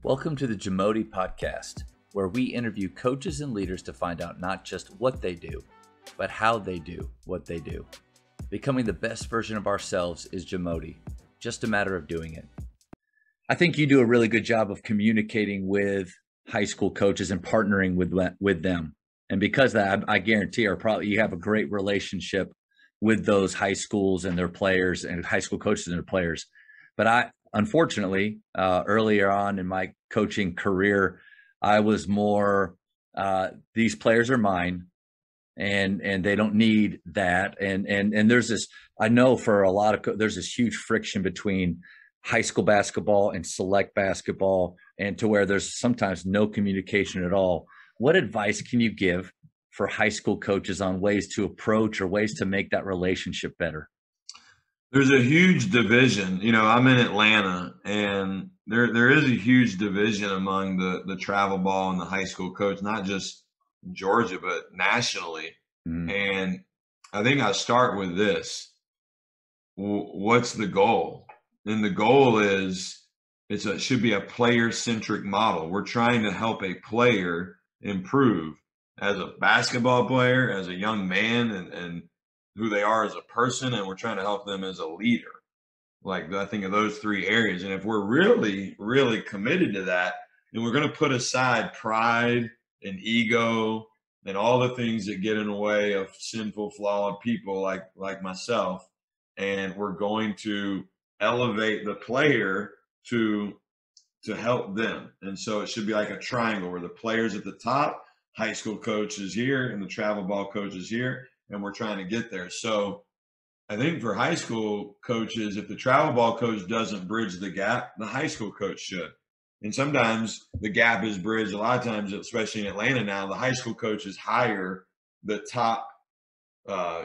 Welcome to the Jamodi podcast, where we interview coaches and leaders to find out not just what they do, but how they do what they do. Becoming the best version of ourselves is Jamodi, just a matter of doing it. I think you do a really good job of communicating with high school coaches and partnering with them. And because of that, I guarantee you have a great relationship with those high schools and their players and high school coaches and their players. But unfortunately, earlier on in my coaching career, I was more, these players are mine and they don't need that. And there's this, I know for a lot of, there's this huge friction between high school basketball and select basketball, and to where there's sometimes no communication at all. What advice can you give for high school coaches on ways to approach or ways to make that relationship better? There's a huge division. I'm in Atlanta, and there is a huge division among the travel ball and the high school coach, not just Georgia, but nationally. And I think I start with this. What's the goal? And the goal is should be a player-centric model. We're trying to help a player improve as a basketball player, as a young man, and who they are as a person, and we're trying to help them as a leader. Like, I think of those three areas. And if we're really, really committed to that, then we're going to put aside pride and ego and all the things that get in the way of sinful, flawed people like myself. And we're going to elevate the player to help them. And so it should be like a triangle where the player's at the top, high school coach is here, and the travel ball coach is here, and we're trying to get there. So I think for high school coaches, if the travel ball coach doesn't bridge the gap, the high school coach should. And sometimes the gap is bridged. A lot of times, especially in Atlanta now, the high school coaches hire the top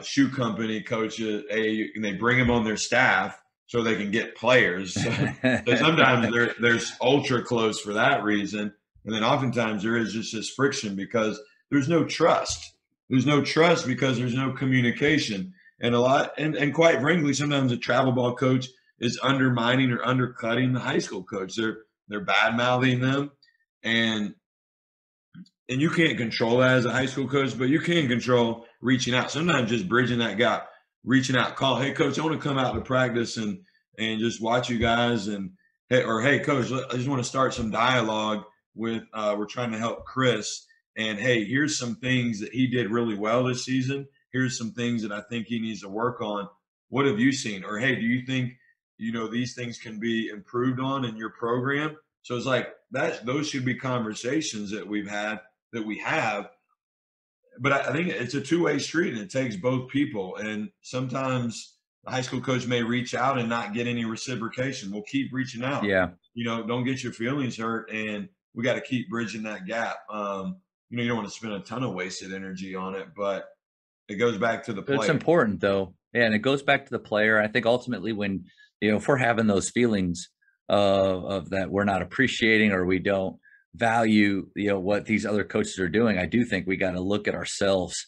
shoe company coaches, and they bring them on their staff so they can get players. So sometimes there's ultra close for that reason. And then oftentimes there is just this friction because there's no trust. There's no trust because there's no communication. And quite frankly, sometimes a travel ball coach is undermining or undercutting the high school coach. They're bad-mouthing them. And you can't control that as a high school coach, but you can control reaching out. Sometimes just bridging that gap, reaching out, call, hey, coach, I want to come out to practice and just watch you guys. And hey, coach, I just want to start some dialogue with we're trying to help Chris. And hey, here's some things that he did really well this season. Here's some things that I think he needs to work on. What have you seen? Or hey, do you think these things can be improved on in your program? So it's like those should be conversations that we have. But I think it's a two-way street, and it takes both people. And sometimes the high school coach may reach out and not get any reciprocation. We'll keep reaching out. Yeah. Don't get your feelings hurt, and we got to keep bridging that gap. You don't want to spend a ton of wasted energy on it, but it goes back to the player. It's important, though. Yeah, and it goes back to the player. I think ultimately when, if we're having those feelings of that we're not appreciating or we don't value, what these other coaches are doing, I do think we got to look at ourselves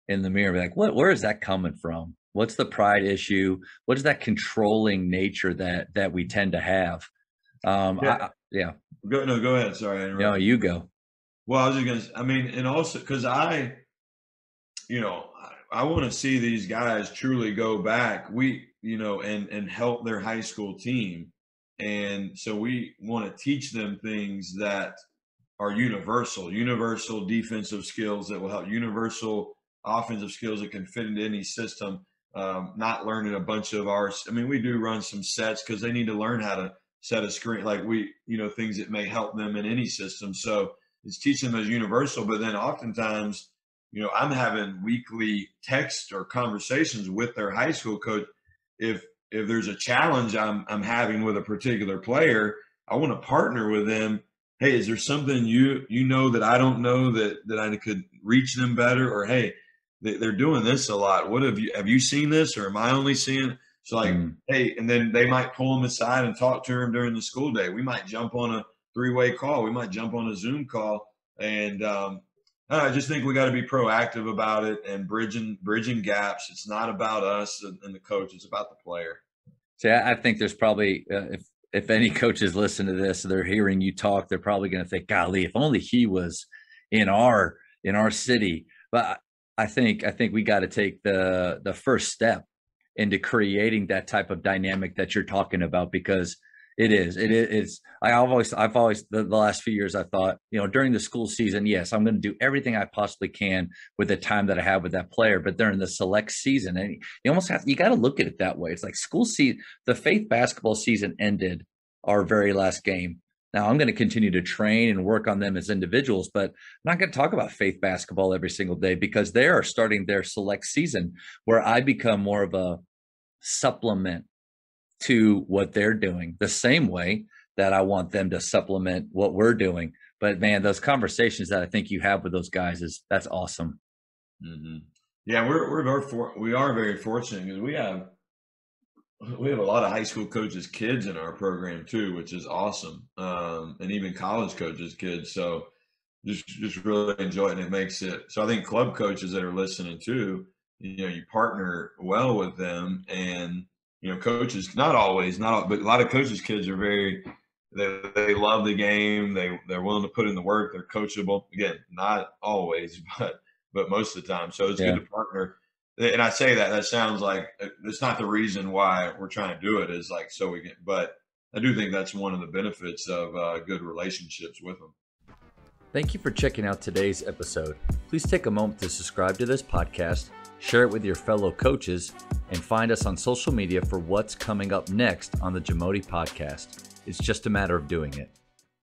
in the mirror and be like, where is that coming from? What's the pride issue? What is that controlling nature that we tend to have? Yeah. Go ahead. Sorry. No, you go. Well, I was just going to, and also because I want to see these guys truly go back, and help their high school team. And so we want to teach them things that are universal defensive skills that will help, universal offensive skills that can fit into any system, not learning a bunch of we do run some sets because they need to learn how to set a screen, things that may help them in any system. So it's teaching them as universal, but then oftentimes, I'm having weekly text or conversations with their high school coach. If there's a challenge I'm having with a particular player, I want to partner with them. Hey, is there something that I don't know that I could reach them better? Or hey, they're doing this a lot. What have you seen this, or am I only seeing it? So hey, and then they might pull them aside and talk to them during the school day. We might jump on a 3-way call. We might jump on a Zoom call. And I just think we got to be proactive about it and bridging gaps. It's not about us and the coach. It's about the player. See, I think there's probably, if any coaches listen to this, they're hearing you talk, they're probably going to think, golly, if only he was in our city. But I think we got to take the first step into creating that type of dynamic that you're talking about, because it's I've always the last few years I thought, during the school season, yes, I'm going to do everything I possibly can with the time that I have with that player, but during the select season, and you got to look at it that way. It's like school season, the faith basketball season ended our very last game. Now I'm going to continue to train and work on them as individuals, but I'm not going to talk about faith basketball every single day, because they are starting their select season, where I become more of a supplement to what they're doing, the same way that I want them to supplement what we're doing. But man, those conversations that I think you have with those guys that's awesome. Mm-hmm. Yeah, we are very fortunate, because we have a lot of high school coaches' kids in our program too, which is awesome, and even college coaches' kids. So just really enjoy it, and it makes it so. I think club coaches that are listening too, you partner well with them, and coaches, not always, but a lot of coaches' kids are they love the game. They're willing to put in the work. They're coachable. Again, not always, but most of the time. So it's good to partner. And I say that sounds like it's not the reason why we're trying to do it, is like so we can. But I do think that's one of the benefits of good relationships with them. Thank you for checking out today's episode. Please take a moment to subscribe to this podcast, share it with your fellow coaches, and find us on social media for what's coming up next on the Jamodi podcast. It's just a matter of doing it.